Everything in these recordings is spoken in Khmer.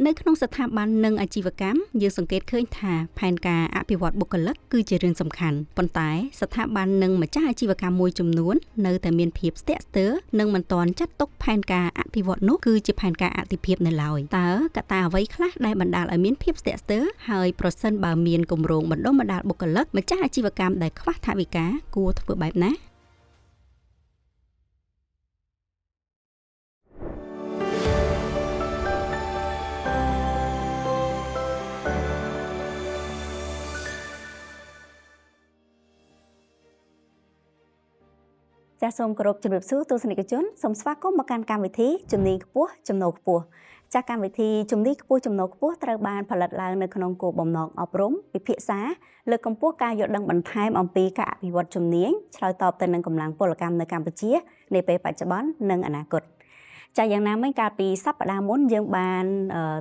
នៅក្នុងស្ថាប័ននិងអាជីវកម្មយើងសង្កេតឃើញថាផែនការអភិវឌ្ឍបុគ្គលិកគឺជារឿងសំខាន់ប៉ុន្តែស្ថាប័ននិងម្ចាស់អាជីវកម្មមួយចំនួននៅតែមានភាពស្ទាក់ស្ទើរនិងមិនទាន់ចាត់ទុកផែនការអភិវឌ្ឍនោះគឺជាផែនការអតិភិបនៅឡើយតើកត្តាអ្វីខ្លះដែលបណ្ដាលឲ្យមានភាពស្ទាក់ស្ទើរហើយប្រសិនបើមានគម្រោងបណ្ដុំបណ្ដាលបុគ្គលិកម្ចាស់អាជីវកម្មដែលខ្វះថវិកាគួរធ្វើបែបណាចាសសូមគោរពជំរាបសួរទស្សនិកជនសូមស្វាគមន៍មកកាន់កម្មវិធីជំនាញខ្ពស់ចំណូលខ្ពស់ចាសកម្មវិធីជំនាញខ្ពស់ចំណូលខ្ពស់ត្រូវបានផលិតឡើងនៅក្នុងគោលបំណងអប់រំពិភាក្សាលើកកម្ពស់ការយល់ដឹងបន្ថែមអំពីការអភិវឌ្ឍជំនាញឆ្លើយតបទៅនឹងកម្លាំងពលកម្មនៅកម្ពុជានាពេលបច្ចុប្បន្ននិងអនាគតចាយ៉ាងណាមិញកាលពីសប្តាហ៍មុនយើងបាន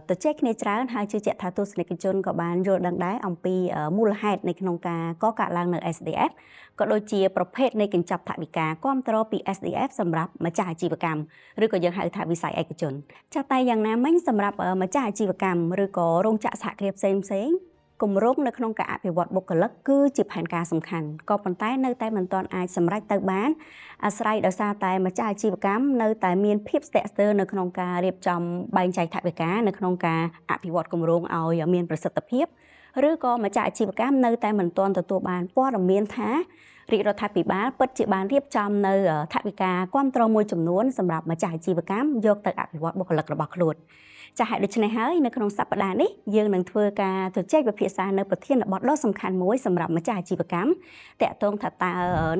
ទៅជែកគ្នាច្រើនហើយជឿជាក់ថាទស្សនិកជនក៏បានយល់ដឹងដែរអំពីមូលហេតុនៃក្នុងការកកើតឡើងនៅ SDF ក៏ដូចជាប្រភេទនៃកញ្ចប់ថវិកាគាំទ្រពី SDF សម្រាប់ម្ចាស់អាជីវកម្មឬក៏យើងហៅថាវិស័យឯកជនចាតែយ៉ាងណាមិញសម្រាប់ម្ចាស់អាជីវកម្មឬក៏រោងចក្រសហគ្រាសផ្សេងគម្រោងនៅក្នុងការអភិវឌ្ឍបុគ្គលិកគឺជាផែនការសំខាន់ក៏ប៉ុន្តែនៅតែមិនទាន់អាចសម្រេចទៅបានអាស្រ័យដោយសារតែម្ចាស់អាជីវកម្មនៅតែមានភាពស្ទាក់ស្ទើរនៅក្នុងការរៀបចំបែងចែកថវិកានៅក្នុងការអភិវឌ្ឍគម្រោងឲ្យមានប្រសិទ្ធភាពឬក៏ម្ចាស់អាជីវកម្មនៅតែមិនទាន់ទទួលបានព័ត៌មានថារាជរដ្ឋាភិបាលពិតជាបានរៀបចំនៅថវិកាគាំទ្រមួយចំនួនសម្រាប់ម្ចាស់អាជីវកម្មយកទៅអភិវឌ្ឍបុគ្គលិករបស់ខ្លួនចាហេតុដូច្នេះហើយនៅក្នុងសប្តាហ៍នេះយើងនឹងធ្វើការជជែកវិភាសានៅប្រធានបទដ៏សំខាន់មួយសម្រាប់ម្ចាស់អាជីវកម្មតាក់ទងថាតើ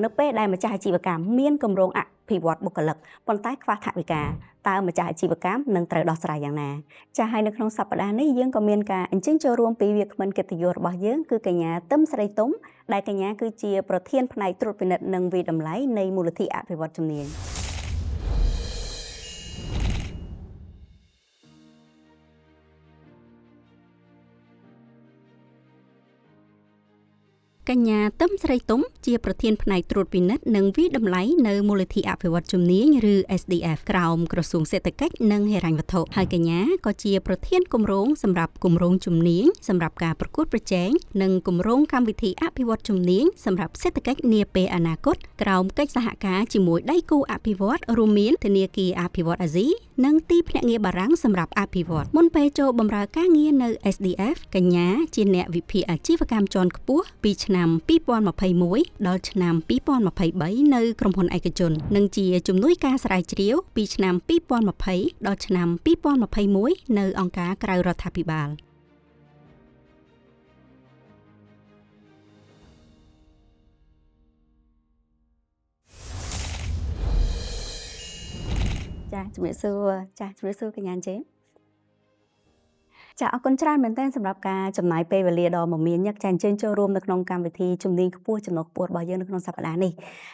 នៅពេលដែលម្ចាស់អាជីវកម្មមានគម្រោងអភិវឌ្ឍបុគ្គលិកប៉ុន្តែខ្វះថវិកាតើម្ចាស់អាជីវកម្មនឹងត្រូវដោះស្រាយយ៉ាងណាចាហើយនៅក្នុងសប្តាហ៍នេះយើងក៏មានការអញ្ជើញចូលរួមពីវាគ្មិនកិត្តិយសរបស់យើងគឺកញ្ញាទឹមស្រីទុំដែលកញ្ញាគឺជាប្រធានផ្នែកត្រួតពិនិត្យនិងវិតម្លៃនៃមូលនិធិអភិវឌ្ឍជំនាញកញ្ញាទឹមស្រីទុំជាប្រធានផ្នែកត្រួតពិនិត្យនិងវិតម្លៃនៅមូលនិធិអភិវឌ្ឍជំនាញឬ SDF ក្រោមក្រសួងសេដ្ឋកិច្ចនិងហិរញ្ញវត្ថុហើយកញ្ញាក៏ជាប្រធានគម្រោងសម្រាប់គម្រោងជំនាញសម្រាប់ការប្រកួតប្រជែងនិងគម្រោងកម្មវិធីអភិវឌ្ឍជំនាញសម្រាប់សេដ្ឋកិច្ចនាពេលអនាគតក្រោមកិច្ចសហការជាមួយដៃគូអភិវឌ្ឍរួមមានធនាគារអភិវឌ្ឍអាស៊ីនិងទីភ្នាក់ងារបារាំងសម្រាប់អភិវឌ្ឍមុនពេលចូលបម្រើការងារនៅ SDF កញ្ញាជាអ្នកវិភាគអាជីវកម្មជាន់ខ្ពស់ពីឆ្នាំ2021ដល់ឆ្នាំ2023នៅក្រុមហ៊ុនឯកជននិងជាជំនួយការស្រាវជ្រាវពីឆ្នាំ2020ដល់ឆ្នាំ2021នៅអង្គការក្រៅរដ្ឋាភិបាលចាជំរាបសួរចាជំរាបសួរកញ្ញាចេងចាអរគុណច្រើនមែនទែនសម្រាប់ការចំណាយពេលវេលាដ៏មមាញឹកចាអញ្ជើញចូលរួមនៅក្នុងកម្មវិធីជំនាញខ្ពស់ចំណុចខ្ពស់របស់យើងនៅក្នុងសប្តាហ៍នេះ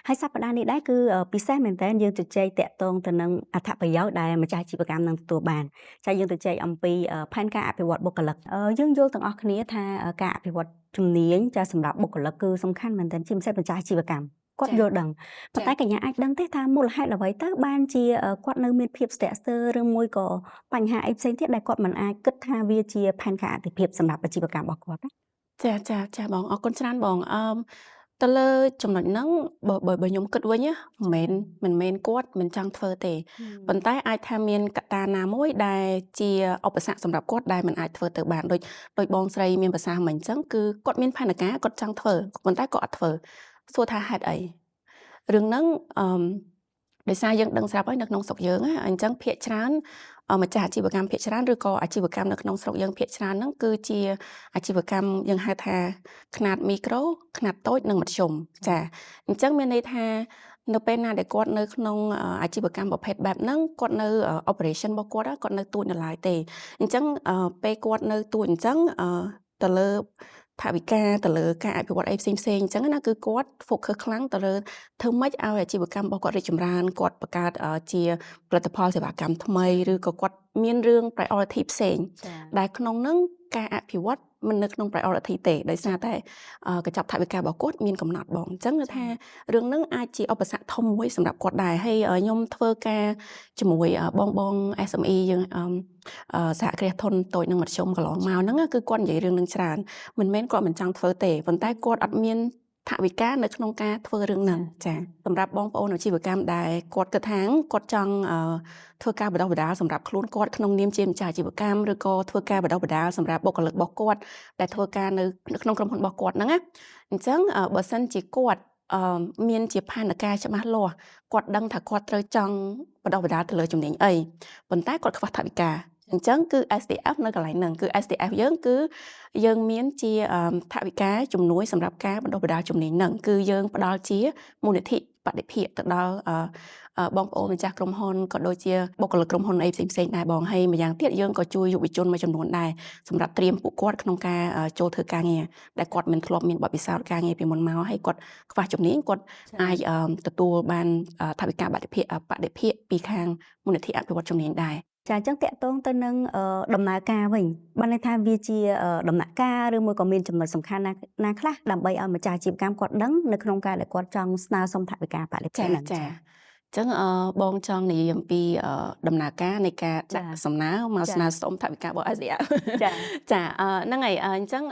ហើយសប្តាហ៍នេះដែរគឺពិសេសមែនទែនយើងជជែកតាក់ទងទៅនឹងអត្ថប្រយោជន៍ដែលម្ចាស់អាជីវកម្មនឹងទទួលបានចាយើងជជែកអំពីផែនការអភិវឌ្ឍបុគ្គលិកយើងយល់ទាំងអស់គ្នាថាការអភិវឌ្ឍជំនាញចាសម្រាប់បុគ្គលិកគឺសំខាន់មែនទែនជាពិសេសម្ចាស់អាជីវកម្មគាត់យល់ដឹងប៉ុន្តែកញ្ញាអាចដឹងទេថាមូលហេតុអ្វីទៅបានជាគាត់នៅមានភាពស្ទាក់ស្ទើរឬមួយក៏បញ្ហាអីផ្សេងទៀតដែលគាត់មិនអាចគិតថាវាជាផែនការអតិភិបសម្រាប់អាជីវកម្មរបស់គាត់ចាបងអរគុណច្រើនបងទៅលើចំណុចហ្នឹងបើខ្ញុំគិតវិញមិនមែនគាត់មិនចង់ធ្វើទេប៉ុន្តែអាចថាមានកត្តាណាមួយដែលជាឧបសគ្គសម្រាប់គាត់ដែលមិនអាចធ្វើទៅបានដូចបងស្រីមានប្រសាសន៍មិញអញ្ចឹងគឺគាត់មានផែនការគាត់ចង់ធ្វើប៉ុន្តែគាត់អត់ធ្វើសួរថាហេតុអីរឿងហ្នឹងដោយសារយើងដឹងស្រាប់ហើយនៅក្នុងស្រុកយើងអញ្ចឹងភាគច្រើនម្ចាស់អាជីវកម្មភាគច្រើនឬក៏អាជីវកម្មនៅក្នុងស្រុកយើងភាគច្រើនហ្នឹងគឺជាអាជីវកម្មយើងហៅថាខ្នាតមីក្រូខ្នាតតូចនិងមធ្យមចាអញ្ចឹងមានន័យថានៅពេលណាដែលគាត់នៅក្នុងអាជីវកម្មប្រភេទបែបហ្នឹងគាត់នៅ operation របស់គាត់នៅទួចនៅឡើយទេអញ្ចឹងពេលគាត់នៅទួចអញ្ចឹងទៅលើថវិកាទៅលើការអភិវឌ្ឍអីផ្សេងអញ្ចឹងណាគឺគាត់ focus ខ្លាំងទៅលើធ្វើម៉េចឲ្យអាជីវកម្មរបស់គាត់រីកចម្រើនគាត់បង្កើតជាផលិតផលសេវាកម្មថ្មីឬក៏គាត់មានរឿង priority ផ្សេងដែលក្នុងហ្នឹង ការអភិវឌ្ឍមិននៅក្នុង priority ទេដោយសារតែកញ្ចប់ថវិការបស់គាត់មានកំណត់បងអញ្ចឹងគឺថារឿងហ្នឹងអាចជាឧបសគ្គធំមួយសម្រាប់គាត់ដែរហើយខ្ញុំធ្វើការជាមួយបង SME យើងសហគ្រាសធុនតូចនិងមធ្យមកន្លងមកហ្នឹងគឺគាត់និយាយរឿងនឹងច្រើនមិនមែនគាត់មិនចង់ធ្វើទេប៉ុន្តែគាត់អត់មានថវិកានៅក្នុងការធ្វើរឿងហ្នឹងចាសម្រាប់បងប្អូនអាជីវកម្មដែលគាត់គិតថាគាត់ចង់ធ្វើការបណ្ដុះបណ្ដាលសម្រាប់ខ្លួនគាត់ក្នុងនាមជាម្ចាស់អាជីវកម្មឬក៏ធ្វើការបណ្ដុះបណ្ដាលសម្រាប់បុគ្គលិករបស់គាត់ដែលធ្វើការនៅក្នុងក្រុមហ៊ុនរបស់គាត់ហ្នឹងណាអញ្ចឹងបើសិនជាគាត់មានជាផែនការច្បាស់លាស់គាត់ដឹងថាគាត់ត្រូវចង់បណ្ដុះបណ្ដាលទៅលើជំនាញអីប៉ុន្តែគាត់ខ្វះថវិកាអញ្ចឹងគឺ SDF នៅកន្លែងហ្នឹងគឺ SDF យើងគឺយើងមានជាថវិកាជំនួយសម្រាប់ការបណ្ដុះបណ្ដាលជំនាញហ្នឹងគឺយើងផ្ដល់ជាមូលនិធិបដិភិកទៅដល់បងប្អូនម្ចាស់ក្រុមហ៊ុនក៏ដូចជាបុគ្គលិកក្រុមហ៊ុនអីផ្សេងៗដែរបងហើយម្យ៉ាងទៀតយើងក៏ជួយយុវជនមួយចំនួនដែរសម្រាប់ត្រៀមពួកគាត់ក្នុងការចូលធ្វើការងារដែលគាត់មិនធ្លាប់មានបទពិសោធន៍ការងារពីមុនមកហើយគាត់ខ្វះជំនាញគាត់អាចទទួលបានថវិកាបដិភិកពីខាងមូលនិធិអភិវឌ្ឍជំនាញដែរចាអញ្ចឹងតកតងទៅនឹងដំណើរការវិញបានន័យថាវាជាដំណាក់កាលឬមួយក៏មានចំណុចសំខាន់ណាខ្លះដើម្បីឲ្យម្ចាស់អាជីវកម្មគាត់ដឹងនៅក្នុងការដែលគាត់ចង់ស្នើសុំថវិកាបដិភិកហ្នឹងចាអញ្ចឹងបងចង់និយាយអំពីដំណើរការនៃការដាក់សំណើមកស្នើសុំថវិការបស់ SDF ចាហ្នឹងហើយអញ្ចឹង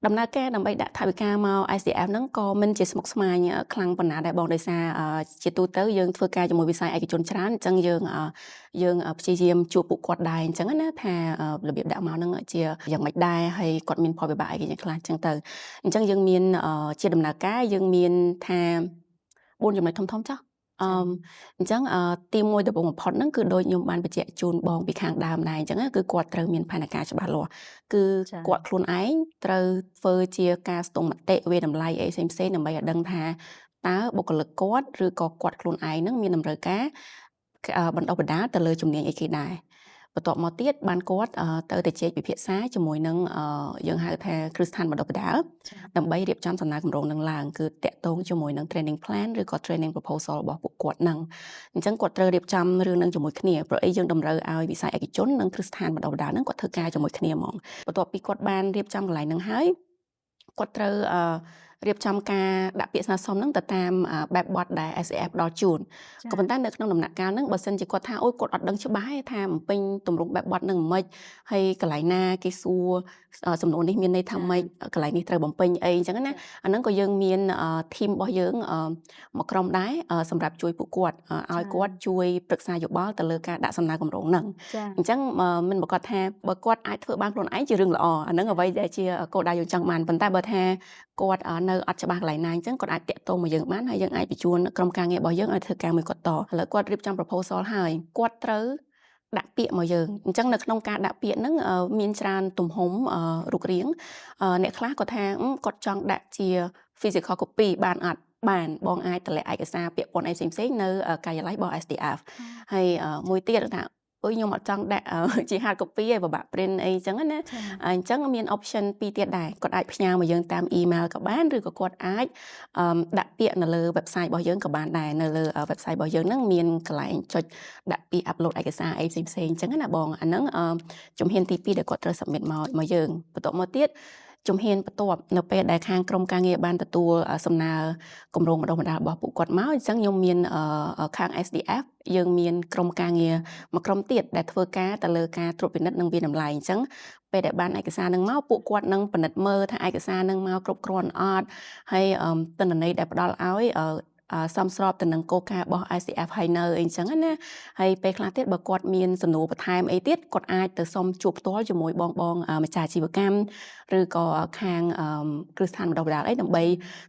ដំណើរការដើម្បីដាក់ថវិកាមក SDF ហ្នឹងក៏មិនជាស្មុគស្មាញខ្លាំងប៉ុណ្ណាដែរបងដោយសារជាទូទៅយើងធ្វើការជាមួយវិស័យឯកជនច្រើនអញ្ចឹងយើងព្យាយាមជួបពួកគាត់ដែរអញ្ចឹងណាថារបៀបដាក់មកហ្នឹងជាយ៉ាងម៉េចដែរហើយគាត់មានផលវិបាកអីយ៉ាងខ្លះអញ្ចឹងទៅអញ្ចឹងយើងមានជាដំណើរការយើងមានថា4ចំណុចធំៗចុះអញ្ចឹងទីមួយដំបូងបំផុតហ្នឹងគឺដូចខ្ញុំបានបញ្ជាក់ជូនបងពីខាងដើមដែរអញ្ចឹងគឺគាត់ត្រូវមានផែនការច្បាស់លាស់គឺគាត់ខ្លួនឯងត្រូវធ្វើជាការស្ទង់មតិវាតម្លៃអីផ្សេងៗដើម្បីឲ្យដឹងថាតើបុគ្គលិកគាត់ឬក៏គាត់ខ្លួនឯងហ្នឹងមានតម្រូវការបណ្ដុះបណ្ដាលទៅលើជំនាញអីគេដែរបន្ទាប់មកទៀតបានគាត់ទៅតែជែកពិភាក្សាជាមួយនឹងយើងហៅថាគ្រឹះស្ថានបណ្ដុះបណ្ដាលដើម្បីរៀបចំសំណើគម្រោងនឹងឡើងគឺតាក់ទងជាមួយនឹង training plan ឬក៏ training proposal របស់ពួកគាត់នឹងអញ្ចឹងគាត់ត្រូវរៀបចំរឿងនឹងជាមួយគ្នាព្រោះអីយើងតម្រូវឲ្យវិស័យឯកជននិងគ្រឹះស្ថានបណ្ដុះបណ្ដាលហ្នឹងគាត់ធ្វើការជាមួយគ្នាហ្មងបន្ទាប់ពីគាត់បានរៀបចំកន្លែងហ្នឹងហើយគាត់ត្រូវរៀបចំការដាក់ពាក្យស្នើសុំហ្នឹងទៅតាមបែបបទដែល SAF ដល់ជូនក៏ប៉ុន្តែនៅក្នុងដំណាក់កាលហ្នឹងបើសិនជាគាត់ថាអូយគាត់អត់ដឹងច្បាស់ទេថាបំពេញទម្រង់បែបបទហ្នឹងមិនហើយកន្លែងណាគេសួរសំណួរនេះមានន័យថាម៉េចកន្លែងនេះត្រូវបំពេញអីអញ្ចឹងណាអាហ្នឹងក៏យើងមានធីមរបស់យើងមកក្រុមដែរសម្រាប់ជួយពួកគាត់ឲ្យគាត់ជួយប្រឹក្សាយោបល់ទៅលើការដាក់សំណើគម្រោងហ្នឹងអញ្ចឹងមិនប្រកាសថាបើគាត់អាចធ្វើបានខ្លួនឯងជារឿងល្អអាហ្នឹងអ្វីដែលជាគោលដៅយើងចង់បានប៉ុន្តែបើថាគាត់នៅអត់ច្បាស់កន្លែងណាអញ្ចឹងគាត់អាចតាក់ទងមកយើងបានហើយយើងអាចបញ្ជូនក្រុមការងាររបស់យើងឲ្យធ្វើការមួយគាត់តឥឡូវគាត់រៀបចំ proposal ហើយគាត់ត្រូវដាក់ពាក្យមកយើងអញ្ចឹងនៅក្នុងការដាក់ពាក្យហ្នឹងមានច្រើនទំហំរូបរាងអ្នកខ្លះគាត់ថាគាត់ចង់ដាក់ជា physical copy បានអត់បានបងអាចតម្លាក់ឯកសារពាក្យពន្ធអីផ្សេងៗនៅការិយាល័យរបស់ SDF ហើយមួយទៀតថាខ្ញុំអត់ចង់ដាក់ជា hard copy ឯងពិបាក print អីចឹងណាអញ្ចឹងមាន option ពីរទៀតដែរគាត់អាចផ្ញើមកយើងតាម email ក៏បានឬក៏គាត់អាចដាក់ពាក្យនៅលើ website របស់យើងក៏បានដែរនៅលើ website របស់យើងហ្នឹងមានកន្លែងចុចដាក់ពាក្យ upload ឯកសារអីផ្សេងៗអញ្ចឹងណាបងអាហ្នឹងជំហានទី2ដែលគាត់ត្រូវ submit មកយើងបន្ទាប់មកទៀតជំហានបន្ទាប់នៅពេលដែលខាងក្រុមការងារបានទទួលសំណើគម្រោងបណ្ដុះបណ្ដាលរបស់ពួកគាត់មកអញ្ចឹងខ្ញុំមានខាង SDF យើងមានក្រុមការងារមួយក្រុមទៀតដែលធ្វើការទៅលើការត្រួតពិនិត្យនិងវិនិច្ឆ័យតម្លៃអញ្ចឹងពេលដែលបានឯកសារនឹងមកពួកគាត់នឹងពិនិត្យមើលថាឯកសារនឹងមកគ្រប់គ្រាន់អត់ហើយទិន្នន័យដែលផ្ដល់ឲ្យសមស្របទៅនឹងគោលការណ៍របស់ ICF ហើយនៅអីចឹងណាហើយពេលខ្លះទៀតបើគាត់មានសំណួរបន្ថែមអីទៀតគាត់អាចទៅសុំជួបផ្ទាល់ជាមួយបងម្ចាស់អាជីវកម្មឬក៏ខាងគ្រឹះស្ថានបណ្ដុះបណ្ដាលអីដើម្បី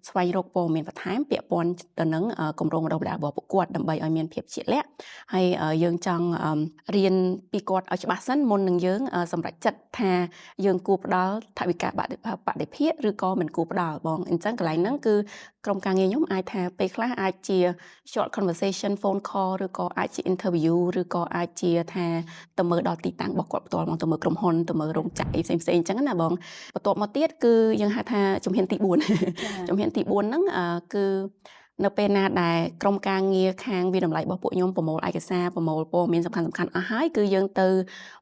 ស្វែងរកព័ត៌មានបន្ថែមពាក់ព័ន្ធទៅនឹងគម្រោងបណ្ដុះបណ្ដាលរបស់ពួកគាត់ដើម្បីឲ្យមានភាពជាក់លាក់ហើយយើងចង់រៀនពីគាត់ឲ្យច្បាស់សិនមុននឹងយើងសម្រេចចិត្តថាយើងគួរផ្ដល់ថវិកាបដិភិកឬក៏មិនគួរផ្ដល់បងអញ្ចឹងកន្លែងហ្នឹងគឺក្រុមការងារខ្ញុំអាចថាពេលខ្លះអាចជា short conversation phone call ឬក៏អាចជា interview ឬក៏អាចជាថាទៅមើលដល់ទីតាំងរបស់គាត់ផ្ទាល់មកទៅមើលក្រុមហ៊ុនទៅមើលរោងចក្រអីផ្សេងៗអញ្ចឹងណាបងបន្ទាប់មកទៀតគឺយើងហៅថាជំហានទី4ជំហានទី4ហ្នឹងគឺ នៅពេលណាដែលក្រុមការងារខាងវិតម្លៃរបស់ពួកខ្ញុំប្រមូលឯកសារប្រមូលព័ត៌មានសំខាន់ៗអស់ហើយគឺយើងទៅ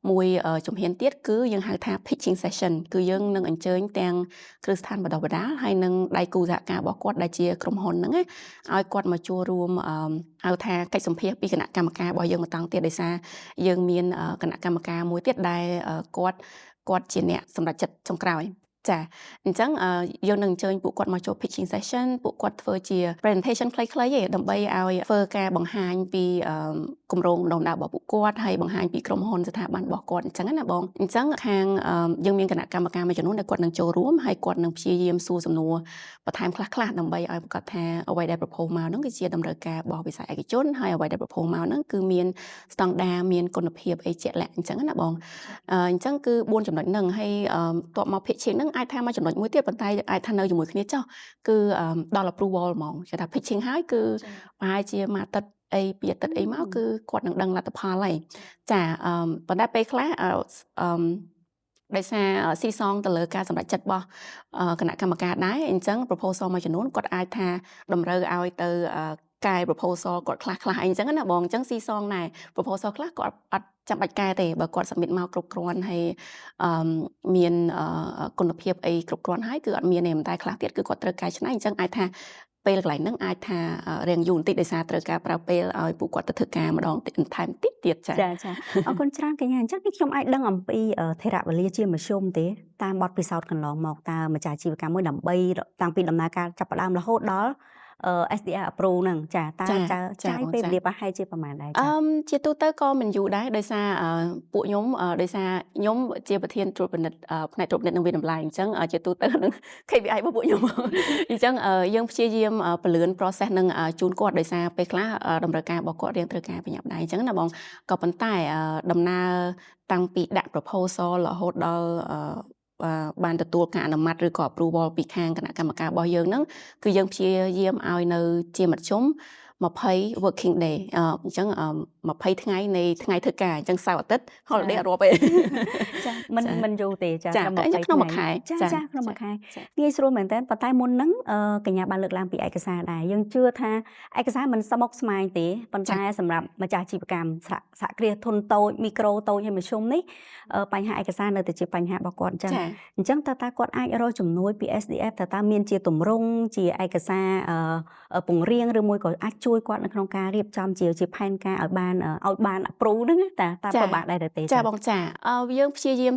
មួយជំហានទៀតគឺយើងហៅថា pitching session គឺយើងនឹងអញ្ជើញទាំងគ្រឹះស្ថានបណ្ដុះបណ្ដាលហើយនឹងដៃគូសហការរបស់គាត់ដែលជាក្រុមហ៊ុនហ្នឹងឲ្យគាត់មកចូលរួមហៅថាកិច្ចសម្ភាសពីគណៈកម្មការរបស់យើងមកតង់ទៀតដោយសារយើងមានគណៈកម្មការមួយទៀតដែលគាត់ជាអ្នកសម្រេចចិត្តចុងក្រោយចាអញ្ចឹងយើងនឹងអញ្ជើញពួកគាត់មកចូល pitching session ពួកគាត់ធ្វើជា presentation ខ្លីៗទេដើម្បីឲ្យធ្វើការបង្ហាញពីគម្រោងដំណើររបស់ពួកគាត់ហើយបង្ហាញពីក្រុមហ៊ុនស្ថាប័នរបស់គាត់អញ្ចឹងណាបងអញ្ចឹងខាងយើងមានគណៈកម្មការមួយចំនួនដែលគាត់នឹងចូលរួមហើយគាត់នឹងព្យាយាមសួរសំណួរបន្ថែមខ្លះៗដើម្បីឲ្យប្រកាសថាអ្វីដែល propose មកហ្នឹងគឺជាតម្រូវការរបស់វិស័យឯកជនហើយអ្វីដែល propose មកហ្នឹងគឺមានស្តង់ដារមានគុណភាពអីជាក់លាក់អញ្ចឹងណាបងអញ្ចឹងគឺ4ចំណុចហ្នឹងហើយតបមក pitching ហ្នឹងអាចថាមកចំណុចមួយទៀតប៉ុន្តែអាចថានៅជាមួយគ្នាចុះគឺដល់ approval ហ្មងគេថា pitching ហើយគឺប្រហែលជាមួយអាទិត្យអីពីអាទិត្យអីមកគឺគាត់នឹងដឹងលទ្ធផលហើយចាប៉ុន្តែពេលខ្លះដោយសារស៊ីសងទៅលើការសម្រេចចិត្តរបស់គណៈកម្មការដែរអញ្ចឹង proposal មួយចំនួនគាត់អាចថាតម្រូវឲ្យទៅកែ proposal គាត់ខ្លះអីអញ្ចឹងណាបងអញ្ចឹងស៊ីសងដែរ proposal ខ្លះគាត់អត់ចាំបាច់កែទេបើគាត់ submit មកគ្រប់គ្រាន់ហើយមានគុណភាពអីគ្រប់គ្រាន់ហើយគឺអត់មានទេតែខ្លះទៀតគឺគាត់ត្រូវកែច្នៃអញ្ចឹងអាចថាពេលកន្លែងហ្នឹងអាចថារៀងយូរបន្តិចដោយសារត្រូវការប្រើពេលឲ្យពួកគាត់ទៅធ្វើការម្ដងថែមតិចទៀតចាអរគុណច្រើនកញ្ញាអញ្ចឹងខ្ញុំអាចដឹងអំពីថេរវលាជាមធ្យមទេតាមបទពិសោធន៍កន្លងមកតើម្ចាស់អាជីវកម្មមួយដើម្បីតាំងពីដំណើរការចាប់ផ្ដើមរហូតដល់SDR approve ហ្នឹងចាតើចាយពេលវេលាប្រហែលជាប្រហែលដែរជាទូទៅក៏មិនយូរដែរដោយសារពួកខ្ញុំដោយសារខ្ញុំជាប្រធានត្រួតពិនិត្យផ្នែកត្រួតពិនិត្យនិងវិតម្លៃអញ្ចឹងជាទូទៅនឹង KPI របស់ពួកខ្ញុំអញ្ចឹងយើងព្យាយាមពន្លឿន process នឹងជូនគាត់ដោយសារពេលខ្លះតម្រូវការរបស់គាត់រៀងត្រូវការប្រញាប់ដែរអញ្ចឹងណាបងក៏ប៉ុន្តែដំណើរតាំងពីដាក់ proposal រហូតដល់បានទទួលការអនុម័តឬក៏ approval ពីខាងគណៈកម្មការរបស់យើងហ្នឹងគឺយើងព្យាយាមឲ្យនៅជាមធ្យម20 working day អញ្ចឹង20ថ្ងៃនៃថ្ងៃធ្វើការអញ្ចឹងសៅរ៍អាទិត្យ holiday អត់រាប់ទេចាមិនយូរទេចាក្នុងមួយខែចាក្នុងមួយខែងាយស្រួលមែនតើប៉ុន្តែមុនហ្នឹងកញ្ញាបានលើកឡើងពីឯកសារដែរយើងជឿថាឯកសារមិនស្មុគស្មាញទេប៉ុន្តែសម្រាប់ម្ចាស់អាជីវកម្មសហគ្រាសធុនតូចមីក្រូតូចហើយមធ្យមនេះបញ្ហាឯកសារនៅតែជាបញ្ហារបស់គាត់អញ្ចឹងតើគាត់អាចរកជំនួយពី SDF តើមានជាទម្រង់ជាឯកសារពង្រៀងឬមួយក៏អាចជួយគាត់នៅក្នុងការរៀបចំជាផែនការឲ្យបាន approve ហ្នឹងតើពិបាកដែរទេចាបងចាយើងព្យាយាម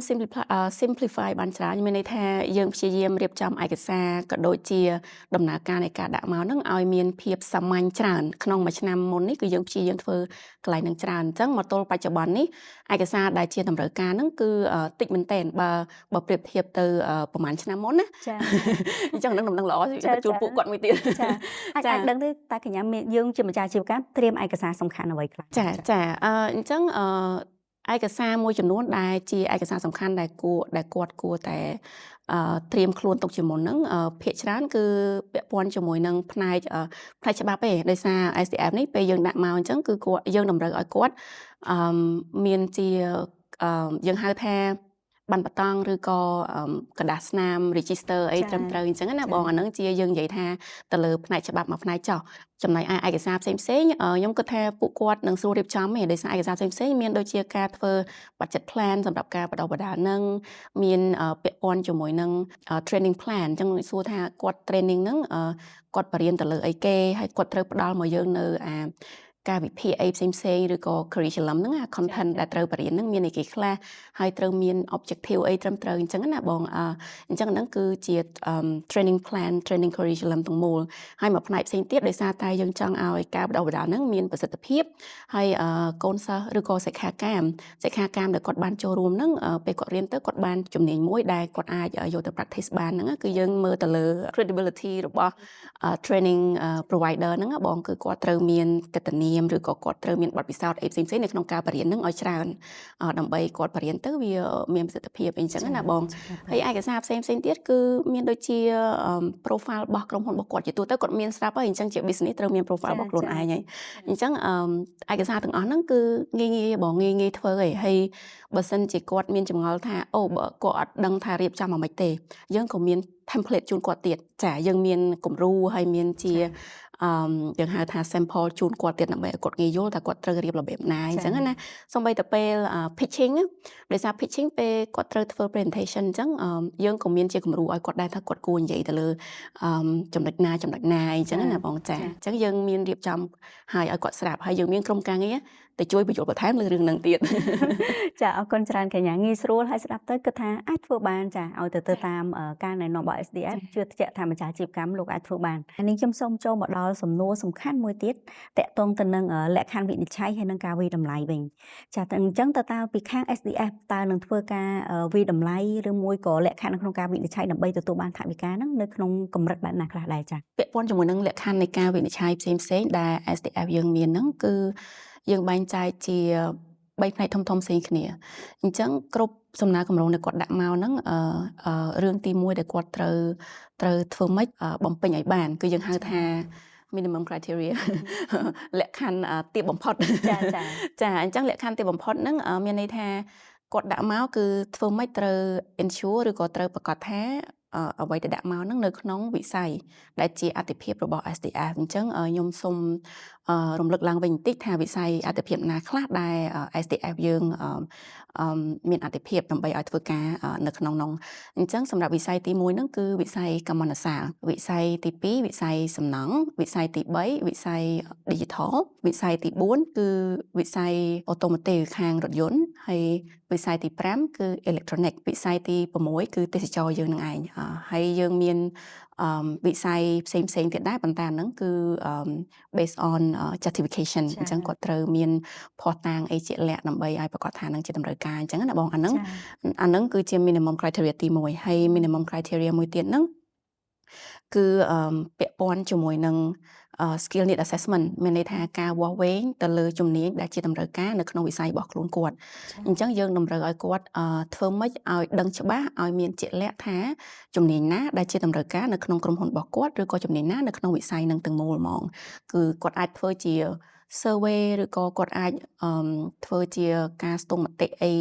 simplify បានច្រើនមានន័យថាយើងព្យាយាមរៀបចំឯកសារក៏ដូចជាដំណើរការនៃការដាក់មកហ្នឹងឲ្យមានភាពសាមញ្ញច្រើនក្នុងមួយឆ្នាំមុននេះគឺយើងព្យាយាមធ្វើកន្លែងហ្នឹងច្រើនអញ្ចឹងមកទល់បច្ចុប្បន្ននេះឯកសារដែលជាតម្រូវការហ្នឹងគឺតិចមែនទែនបើប្រៀបធៀបទៅប្រហែលឆ្នាំមុនណាចាអញ្ចឹងនឹងដំណឹងល្អជួលពួកគាត់មួយទៀតចាអាចដឹងទេតើកញ្ញាយើងជាម្ចាស់អាជីវកម្មត្រៀមឯកសារសំខាន់អ្វីខ្លះចាអញ្ចឹងឯកសារមួយចំនួនដែលជាឯកសារសំខាន់ដែលគាត់គួរតែត្រៀមខ្លួនទុកជាមុនហ្នឹងភាគច្រើនគឺពាក់ព័ន្ធជាមួយនឹងផ្នែកច្បាប់ទេដោយសារ SDF នេះពេលយើងដាក់មកអញ្ចឹងគឺយើងតម្រូវឲ្យគាត់មានជាយើងហៅថាបានបតង់ឬក៏กระดาษស្នាម register អីត្រឹមត្រូវអញ្ចឹងណាបងអាហ្នឹងជាយើងនិយាយថាទៅលើផ្នែកច្បាប់មួយផ្នែកចោះចំណែកឯកសារផ្សេងខ្ញុំគិតថាពួកគាត់នឹងស្រួលរៀបចំទេដោយសារឯកសារផ្សេងមានដូចជាការធ្វើ budget plan សម្រាប់ការបណ្ដុះបណ្ដាលនឹងមានពាក់ព័ន្ធជាមួយនឹង training plan អញ្ចឹងសួរថាគាត់ training ហ្នឹងគាត់បរៀនទៅលើអីគេហើយគាត់ត្រូវផ្ដល់មកយើងនៅការវិភាគអីផ្សេងឬក៏ curriculum ហ្នឹងcontent ដែលត្រូវបរៀនហ្នឹងមានអីគេខ្លះហើយត្រូវមាន objective អីត្រឹមត្រូវអញ្ចឹងណាបងអញ្ចឹងហ្នឹងគឺជា training plan training curriculum ទាំងមូលហើយមួយផ្នែកផ្សេងទៀតដោយសារតែយើងចង់ឲ្យការបណ្ដុះបណ្ដាលហ្នឹងមានប្រសិទ្ធភាពហើយកូនសិស្សឬក៏សិក្ខាកាមដែលគាត់បានចូលរួមហ្នឹងពេលគាត់រៀនទៅគាត់បានជំនាញមួយដែលគាត់អាចយកទៅ practice បានហ្នឹងគឺយើងមើលទៅលើ credibility របស់ training provider ហ្នឹងបងគឺគាត់ត្រូវមានកិត្តិនាមឬក៏គាត់ត្រូវមានបទពិសោធន៍អីផ្សេងៗនៅក្នុងការបរៀនហ្នឹងឲ្យច្រើនដើម្បីគាត់បរៀនទៅវាមានប្រសិទ្ធភាពអីចឹងណាបងហើយឯកសារផ្សេងទៀតគឺមានដូចជា profile របស់ក្រុមហ៊ុនរបស់គាត់ជាទូទៅគាត់មានស្រាប់ហើយអញ្ចឹងជា business ត្រូវមាន profile របស់ខ្លួនឯងហើយអញ្ចឹងឯកសារទាំងអស់ហ្នឹងគឺងាយបងងាយធ្វើហើយបើសិនជាគាត់មានចម្ងល់ថាអូបើគាត់អត់ដឹងថារៀបចំមកម៉េចទេយើងក៏មាន template ជូនគាត់ទៀតចាយើងមានគំរូហើយមានជា យើងហៅថា sample ជូនគាត់ទៀតដើម្បីឲ្យគាត់ងាយយល់ថាគាត់ត្រូវរៀបរបៀបណាអញ្ចឹងណាសូម្បីតែពេល pitching ដោយសារ pitching ពេលគាត់ត្រូវធ្វើ presentation អញ្ចឹងយើងក៏មានជាគំរូឲ្យគាត់ដែរថាគាត់គួរនិយាយទៅលើចំណុចណាអញ្ចឹងណាបងចាអញ្ចឹងយើងមានរៀបចំឲ្យគាត់ស្ដាប់ហើយយើងមានក្រុមការងារទៅជួយបញ្យល់បន្ថែមលើរឿងហ្នឹងទៀត ចាអរគុណច្រើនកញ្ញាងាយស្រួលហើយស្ដាប់ទៅគិតថាអាចធ្វើបានចាឲ្យទៅតាមការណែនាំរបស់ SDF ជឿជាក់ថាម្ចាស់អាជីវកម្មលោកអាចធ្វើបានហើយនេះខ្ញុំសូមចូលមកដល់សំណួរសំខាន់មួយទៀតតកតងទៅនឹងលក្ខខណ្ឌវិនិច្ឆ័យហើយនឹងការវិតម្លៃវិញចាអញ្ចឹងតើពីខាង SDF តើនឹងធ្វើការវិតម្លៃឬមួយក៏លក្ខខណ្ឌក្នុងការវិនិច្ឆ័យដើម្បីទទួលបានថវិកាហ្នឹងនៅក្នុងកម្រិតបែបណាខ្លះដែរចាពាក់ព័ន្ធជាមួយនឹងលក្ខខណ្ឌនៃការវិនិច្ឆ័យផ្សេងៗដែល SDF យើងមានហ្នឹងគឺយើងបែងចែកជា3ផ្នែកធំៗផ្សេងគ្នាអញ្ចឹងគ្រប់សំណើគម្រោងដែលគាត់ដាក់មកហ្នឹងរឿងទី1ដែលគាត់ត្រូវធ្វើម៉េចបំពេញឲ្យបានគឺយើងហៅថា minimum criteria លក្ខខណ្ឌទាបបំផុតចាអញ្ចឹងលក្ខខណ្ឌទាបបំផុតហ្នឹងមានន័យថាគាត់ដាក់មកគឺធ្វើម៉េចត្រូវ ensure ឬក៏ត្រូវប្រកាសថាអ្វីដែលដាក់មកហ្នឹងនៅក្នុងវិស័យដែលជាអតិភិបរបស់ SDF អញ្ចឹងខ្ញុំសូមរំលឹកឡើងវិញបន្តិចថាវិស័យអតិភិបណាខ្លះដែល SDF យើងមានអតិភិបដើម្បីឲ្យធ្វើការនៅក្នុងនោះអញ្ចឹងសម្រាប់វិស័យទី1ហ្នឹងគឺវិស័យកម្មន្តសាលវិស័យទី2វិស័យសំណង់វិស័យទី3វិស័យ digital វិស័យទី4គឺវិស័យ automotive ខាងរថយន្តហើយវិស័យទី5គឺ electronic វិស័យទី6គឺទេសចរយើងនឹងឯងហើយយើងមានវិស័យផ្សេងទៀតដែរប៉ុន្តែហ្នឹងគឺ based on justification អញ្ចឹងគាត់ត្រូវមានភស្តុតាងអីជាក់លាក់ដើម្បីឲ្យប្រកាសថានឹងជាតម្រូវការអញ្ចឹងណាបងអាហ្នឹងគឺជា minimum criteria ទី1ហើយ minimum criteria មួយទៀតហ្នឹងគឺពាក់ព័ន្ធជាមួយនឹងskill need assessment មានន័យថាការវាស់វែងទៅលើជំនាញដែលជាតម្រូវការនៅក្នុងវិស័យរបស់ខ្លួនគាត់អញ្ចឹងយើងតម្រូវឲ្យគាត់ធ្វើម៉េចឲ្យដឹងច្បាស់ឲ្យមានជាក់លាក់ថាជំនាញណាដែលជាតម្រូវការនៅក្នុងក្រុមហ៊ុនរបស់គាត់ឬក៏ជំនាញណានៅក្នុងវិស័យនឹងទាំងមូលហ្មងគឺគាត់អាចធ្វើជា survey ឬក៏គាត់អាចធ្វើជាការស្ទង់មតិអី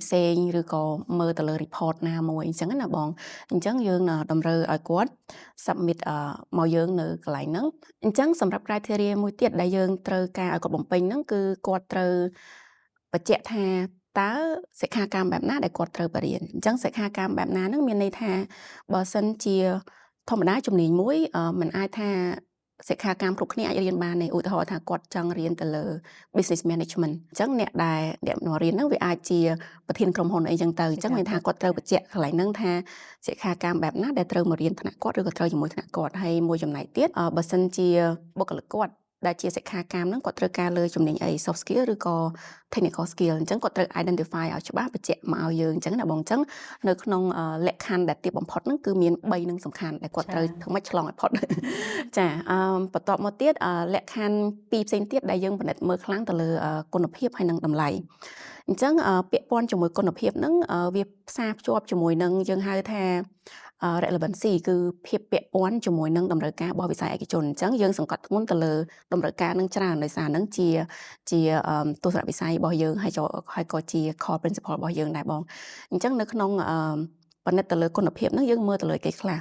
ផ្សេងឬក៏មើលទៅលើ report ណាមួយអញ្ចឹងណាបងអញ្ចឹងយើងតម្រូវឲ្យគាត់ submit មកយើងនៅកន្លែងហ្នឹងអញ្ចឹងសម្រាប់ criteria មួយទៀតដែលយើងត្រូវការឲ្យគាត់បំពេញហ្នឹងគឺគាត់ត្រូវបញ្ជាក់ថាតើសិក្ខាកាមបែបណាដែលគាត់ត្រូវបរៀនអញ្ចឹងសិក្ខាកាមបែបណាហ្នឹងមានន័យថាបើសិនជាធម្មតាជំនាញមួយมันអាចថាសិក្ខាកាមគ្រប់គ្នាអាចរៀនបានទេឧទាហរណ៍ថាគាត់ចង់រៀនទៅលើ business management អញ្ចឹងអ្នកមករៀនហ្នឹងវាអាចជាប្រធានក្រុមហ៊ុនអីចឹងទៅអញ្ចឹងមានថាគាត់ត្រូវបញ្ជាក់កន្លែងហ្នឹងថាសិក្ខាកាមបែបណាដែលត្រូវមករៀនថ្នាក់គាត់ឬក៏ត្រូវជាមួយថ្នាក់គាត់ហើយមួយចំណែកទៀតបើសិនជាបុគ្គលិកគាត់ដែលជាសិក្ខាកាមហ្នឹងគាត់ត្រូវការលើជំនាញអី soft skill ឬក៏ technical skill អញ្ចឹងគាត់ត្រូវ identify ឲ្យច្បាស់បញ្ជាក់មកឲ្យយើងអញ្ចឹងណាបងអញ្ចឹងនៅក្នុងលក្ខខណ្ឌដែលទាបបំផុតហ្នឹងគឺមាន3នឹងសំខាន់ដែលគាត់ត្រូវធ្វើម៉េចឆ្លងឲ្យផុតចាបន្ទាប់មកទៀតលក្ខខណ្ឌ2ផ្សេងទៀតដែលយើងពិនិត្យមើលខ្លាំងទៅលើគុណភាពហើយនិងតម្លៃអញ្ចឹងពាក់ព័ន្ធជាមួយគុណភាពហ្នឹងវាផ្សារភ្ជាប់ជាមួយនឹងយើងហៅថា relevancy គឺភាពពាក់ព័ន្ធជាមួយនឹងតម្រូវការរបស់វិស័យឯកជនអញ្ចឹងយើងសង្កត់ធ្ងន់ទៅលើតម្រូវការនឹងច្រើនដោយសារហ្នឹងជាទស្សនវិស័យរបស់យើងហើយក៏ជា core principle របស់យើងដែរបងអញ្ចឹងនៅក្នុងពិនិត្យទៅលើគុណភាពហ្នឹងយើងមើលទៅលើគេខ្លះ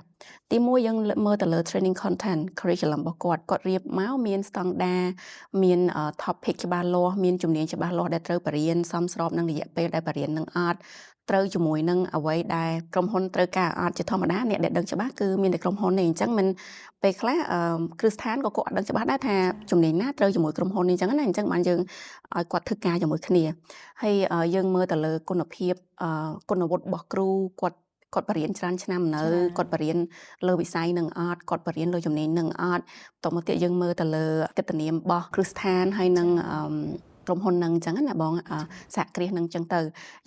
ទី1យើងមើលទៅលើ training content curriculum របស់គាត់រៀបមកមានស្តង់ដារមាន topic ច្បាស់លាស់មានជំនាញច្បាស់លាស់ដែលត្រូវបរៀនសមស្របនឹងរយៈពេលដែលបរៀននឹងអត់ត្រូវជាមួយនឹងអ្វីដែលក្រុមហ៊ុនត្រូវការអត់ជាធម្មតាអ្នកដែលដឹងច្បាស់គឺមានតែក្រុមហ៊ុននេះអញ្ចឹងមិនពេលខ្លះគ្រឹះស្ថានក៏គាត់អត់ដឹងច្បាស់ដែរថាជំនាញណាត្រូវជាមួយក្រុមហ៊ុននេះអញ្ចឹងណាអញ្ចឹងបានយើងឲ្យគាត់ធ្វើការជាមួយគ្នាហើយយើងមើលទៅលើគុណភាពគុណវុឌ្ឍិរបស់គ្រូគាត់បរៀនច្រើនឆ្នាំនៅគាត់បរៀនលើវិស័យនឹងអត់គាត់បរៀនលើជំនាញនឹងអត់តមកទៀតយើងមើលទៅលើកិត្តិនាមរបស់គ្រឹះស្ថានហើយនឹងក្រុមហ៊ុននឹងអញ្ចឹងណាបងសហគ្រាសនឹងអញ្ចឹងទៅ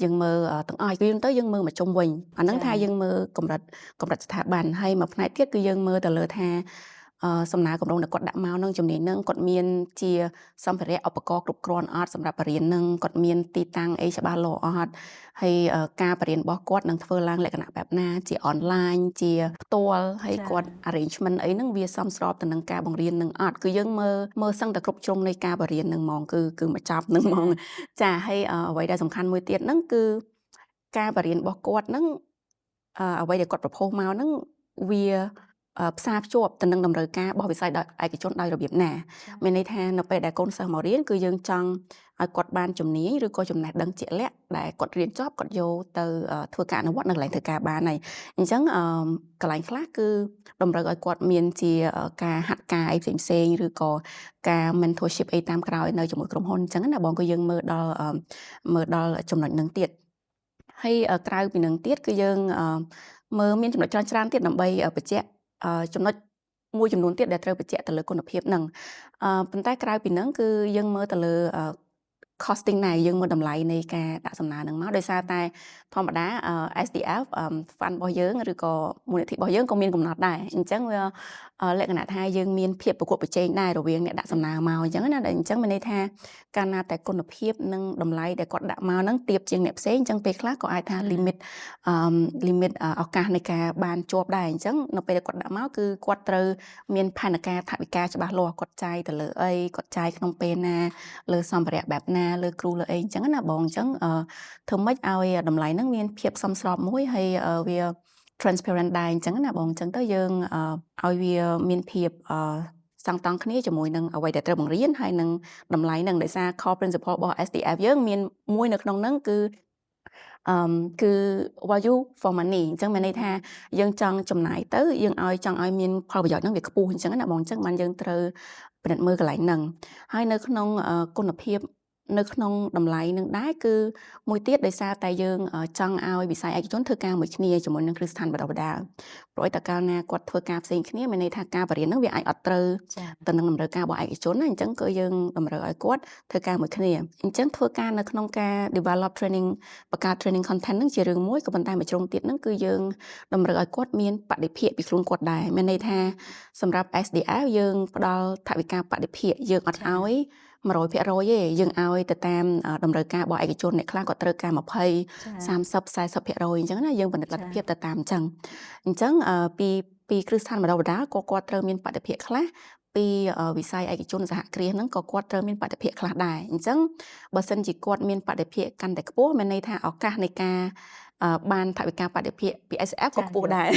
យើងមើលទាំងអស់យើងមើលមកជុំវិញអាហ្នឹងថាយើងមើលកម្រិតស្ថាប័នហើយមួយផ្នែកទៀតគឺយើងមើលទៅលើថាសំណើគម្រោងដែលគាត់ដាក់មកនឹងជំនាញនឹងគាត់មានជាសម្ភារៈឧបករណ៍គ្រប់គ្រាន់អត់សម្រាប់បរិញ្ញានឹងគាត់មានទីតាំងអីច្បាស់លាស់អត់ហើយការបរិញ្ញារបស់គាត់នឹងធ្វើឡើងលក្ខណៈបែបណាជាអនឡាញជាផ្ទាល់ហើយគាត់ arrangement អីហ្នឹងវាសមស្របទៅនឹងការបង្រៀននឹងអត់គឺយើងមើលសឹងតែគ្រប់ជ្រុងនៃការបរិញ្ញានឹងហ្មងគឺមកចាប់នឹងហ្មងចាហើយអ្វីដែលសំខាន់មួយទៀតហ្នឹងគឺការបរិញ្ញារបស់គាត់ហ្នឹងអ្វីដែលគាត់ប្រផុសមកហ្នឹងវា ផ្សារភ្ជាប់ទៅនឹងតម្រូវការរបស់វិស័យឯកជនដោយរបៀបណាមានន័យថានៅពេលដែលកូនសិស្សមករៀនគឺយើងចង់ឲ្យគាត់បានជំនាញឬក៏ចំណេះដឹងជាក់លាក់ដែលគាត់រៀនចប់គាត់យកទៅធ្វើការអនុវត្តនៅកន្លែងធ្វើការបានហើយអញ្ចឹងកន្លែងខ្លះគឺតម្រូវឲ្យគាត់មានជាការហាត់ការអីផ្សេងៗឬក៏ការ mentorship អីតាមក្រោយនៅជាមួយក្រុមហ៊ុនអញ្ចឹងណាបងក៏យើងមើលដល់ចំណុចនឹងទៀតហើយក្រៅពីនឹងទៀតគឺយើងមើលមានចំណុចច្រើនទៀតដើម្បីបញ្ជាក់ចំណុចមួយចំនួនទៀតដែលត្រូវបញ្ជាក់ទៅលើគុណភាពហ្នឹងប៉ុន្តែក្រៅពីហ្នឹងគឺយើងមើលទៅលើ costing ណាយើងមើលតម្លៃនៃការដាក់សំណើហ្នឹងមកដោយសារតែធម្មតា SDF fund របស់យើងឬក៏មូលនិធិរបស់យើងក៏មានកំណត់ដែរអញ្ចឹងវាលក្ខណៈថាយើងមានភាពប្រកួតប្រជែងដែររវាងអ្នកដាក់សំណើមកអញ្ចឹងណាអញ្ចឹងមានន័យថាកាលណាតែគុណភាពនិងតម្លៃដែលគាត់ដាក់មកហ្នឹងទាបជាងអ្នកផ្សេងអញ្ចឹងពេលខ្លះក៏អាចថា limit ឱកាសនៃការបានជាប់ដែរអញ្ចឹងនៅពេលដែលគាត់ដាក់មកគឺគាត់ត្រូវមានផែនការថវិកាច្បាស់លាស់គាត់ចាយទៅលើអីគាត់ចាយក្នុងពេលណាលើសម្ភារៈបែបណាលើគ្រូលើអីអញ្ចឹងណាបងអញ្ចឹងធ្វើម៉េចឲ្យតម្លៃហ្នឹងមានភាពសមស្របមួយហើយវា transparent ដែរអញ្ចឹងណាបងអញ្ចឹងទៅយើងឲ្យវាមានភាពសង់តង់គ្នាជាមួយនឹងអ្វីដែលត្រូវបង្រៀនហើយនឹងតម្លៃនឹងដោយសារ core principle របស់ SDF យើងមានមួយនៅក្នុងហ្នឹងគឺ value for money អញ្ចឹងមានន័យថាយើងចង់ចំណាយទៅយើងចង់ឲ្យមានផលប្រយោជន៍ហ្នឹងវាខ្ពស់អញ្ចឹងណាបងអញ្ចឹងបានយើងត្រូវពិនិត្យមើលកន្លែងហ្នឹងហើយនៅក្នុងគុណភាពនៅក្នុងតម្លៃនឹងដែរគឺមួយទៀតដោយសារតែយើងចង់ឲ្យវិស័យឯកជនធ្វើការមួយគ្នាជាមួយនឹងគ្រឹះស្ថានបណ្ដុះបណ្ដាលព្រោះតែកាលណាគាត់ធ្វើការផ្សេងគ្នាមានន័យថាការបរិញ្ញានឹងវាអាចអត់ត្រូវទៅនឹងតម្រូវការរបស់ឯកជនណាអញ្ចឹងក៏យើងតម្រូវឲ្យគាត់ធ្វើការមួយគ្នាអញ្ចឹងធ្វើការនៅក្នុងការ develop training បង្កើត training content នឹងជារឿងមួយក៏ប៉ុន្តែមួយជ្រុងទៀតហ្នឹងគឺយើងតម្រូវឲ្យគាត់មានបដិភាគពីខ្លួនគាត់ដែរមានន័យថាសម្រាប់ SDF យើងផ្ដល់ថវិកាបដិភាគយើងអត់ឲ្យ100%ទេយើងឲ្យទៅតាមតម្រូវការរបស់ឯកជនអ្នកខ្លះគាត់ត្រូវការ20 30 40% អញ្ចឹងណាយើងបណ្ឌិតលទ្ធភាពទៅតាមអញ្ចឹងពីគ្រឹះស្ថានបណ្ដុះបណ្ដាលក៏គាត់ត្រូវមានបដិភាគខ្លះពីវិស័យឯកជនសហគ្រាសហ្នឹងក៏គាត់ត្រូវមានបដិភាគខ្លះដែរអញ្ចឹងបើសិនជាគាត់មានបដិភាគកាន់តែខ្ពស់មានន័យថាឱកាសនៃការបានថវិកាបដិភាគពី SF ក៏ខ្ពស់ដែរ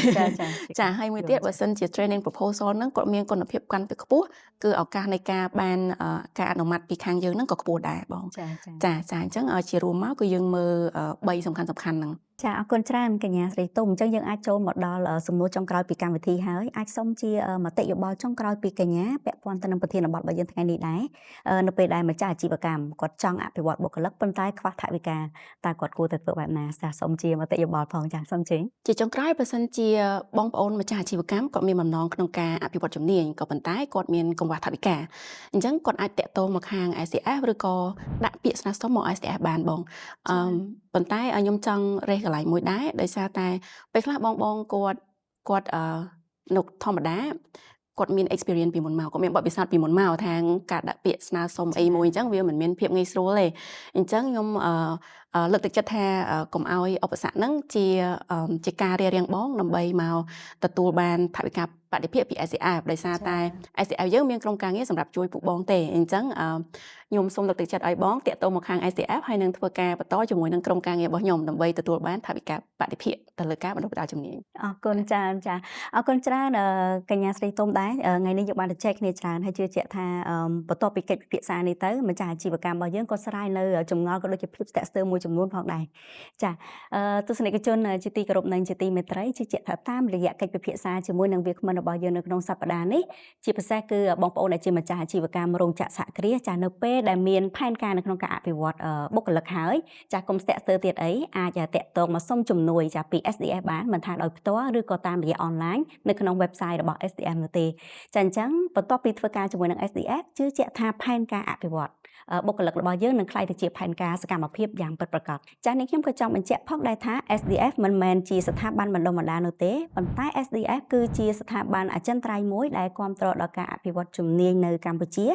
ចាហើយមួយទៀតបើសិនជា training proposal ហ្នឹងគាត់មានគុណភាពកាន់តែខ្ពស់គឺឱកាសនៃការបានការអនុម័តពីខាងយើងហ្នឹងក៏ខ្ពស់ដែរបងចាអញ្ចឹងជារួមមកគឺយើងមើល3សំខាន់ហ្នឹងចាអរគុណច្រើនកញ្ញាស្រីទុំអញ្ចឹងយើងអាចចូលមកដល់សំណួរចុងក្រោយពីកម្មវិធីហើយអាចសុំជាមតិយោបល់ចុងក្រោយពីកញ្ញាពាក់ព័ន្ធទៅនឹងប្រធានបទរបស់យើងថ្ងៃនេះដែរនៅពេលដែលម្ចាស់អាជីវកម្មគាត់ចង់អភិវឌ្ឍបុគ្គលិកប៉ុន្តែខ្វះថវិកាតើគាត់គួរតែធ្វើបែបណាចាសុំជាមតិយោបល់ផងចាសុំជើញជាចុងក្រោយបើសិនជាបងប្អូនម្ចាស់អាជីវកម្មគាត់មានបំណងក្នុងការអភិវឌ្ឍជំនាញក៏ប៉ុន្តែគាត់មានកង្វះថវិកាអញ្ចឹងគាត់អាចតាក់ទងមកខាង SDF ឬក៏ដាក់ពាក្យស្នើសុំមក SDF បានបងប៉ុន្តែខ្ញុំចង់រេះកន្លែងមួយដែរដោយសារតែពេលខ្លះបងគាត់នៅធម្មតាគាត់មាន experience ពីមុនមកគាត់មានបទពិសោធន៍ពីមុនមកថាការដាក់ពាក្យស្នើសុំអីមួយអញ្ចឹងវាមិនមានភាពងាយស្រួលទេអញ្ចឹងខ្ញុំលើកទឹកចិត្តថាកុំឲ្យឧបសគ្គហ្នឹងជាការរារាំងបងដើម្បីមកទទួលបានថវិកាបដិភាគពី SDF ដោយសារតែ SDF យើងមានក្រុមការងារសម្រាប់ជួយពួកបងទេអញ្ចឹងខ្ញុំសូមលើកទឹកចិត្តឲ្យបងតាក់ទងមកខាង SDF ហើយនឹងធ្វើការបន្តជាមួយនឹងក្រុមការងាររបស់ខ្ញុំដើម្បីទទួលបានថវិកាបដិភាគទៅលើការបណ្ដុះបណ្ដាលជំនាញអរគុណចាអរគុណច្រើនកញ្ញាស្រីទុំដែរថ្ងៃនេះយើងបានទៅចែកគ្នាច្រើនហើយជឿជាក់ថាបន្ទាប់ពីកិច្ចពិភាក្សានេះទៅម្ចាស់អាជីវកម្មរបស់យើងក៏ស្រាយនៅចម្ងល់ក៏ដូចជាភាពស្ទាក់ស្ទើរមួយចំនួនផងដែរចាទស្សនិកជនជាទីគោរពនិងជាទីមេត្រីជឿជាក់ថាតាមរយៈកិច្ចពិភាក្សាជាមួយនឹងវាគ្មិនរបស់យើងនៅក្នុងសប្តាហ៍នេះជាពិសេសគឺបងប្អូនដែលជាម្ចាស់អាជីវកម្មរោងចក្រសហគ្រាសចានៅពេលដែលមានផែនការនៅក្នុងការអភិវឌ្ឍបុគ្គលិកហើយចាកុំស្ទាក់ស្ទើរទៀតអីអាចតាក់ទងមកសុំជំនួយចាពី SDF បានមិនថាដោយផ្ទាល់ឬក៏តាមរយៈ online នៅក្នុង website របស់ SDF នោះទេចាអញ្ចឹងបន្ទាប់ពីធ្វើការជាមួយនឹង SDF ជឿជាក់ថាផែនការអភិវឌ្ឍបុគ្គលិករបស់យើងនឹងក្លាយទៅជាផែនការសកម្មភាពយ៉ាងពិតប្រាកដចានេះខ្ញុំក៏ចង់បញ្ជាក់ផងដែរថា SDF មិនមែនជាស្ថាប័នបណ្ដុះបណ្ដាលនោះទេប៉ុន្តែ SDF គឺជាស្ថាប័នអចិន្ត្រៃយ៍មួយដែលគាំទ្រដល់ការអភិវឌ្ឍជំនាញនៅកម្ពុជា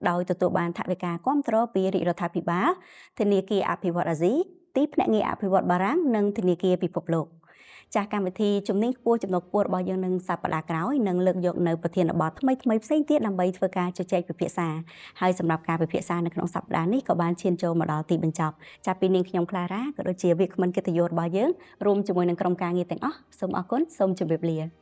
ដោយទទួលបានថវិកាគាំទ្រពីរាជរដ្ឋាភិបាលធនាគារអភិវឌ្ឍអាស៊ីទីភ្នាក់ងារអភិវឌ្ឍបារាំងនិងធនាគារពិភពលោកចាស់កម្មវិធីជំនាញខ្ពស់ចំណុចខ្ពស់របស់យើងនឹងសប្តាហ៍ក្រោយនឹងលើកយកនៅប្រធានបទថ្មីផ្សេងទៀតដើម្បីធ្វើការជជែកពិភាក្សាហើយសម្រាប់ការពិភាក្សានៅក្នុងសប្តាហ៍នេះក៏បានឈានចូលមកដល់ទីបញ្ចប់ចាប់ពីនាងខ្ញុំ Clara ក៏ដូចជាវាគ្មិនកិត្តិយសរបស់យើងរួមជាមួយនឹងក្រុមការងារទាំងអស់សូមអរគុណសូមជម្រាបលា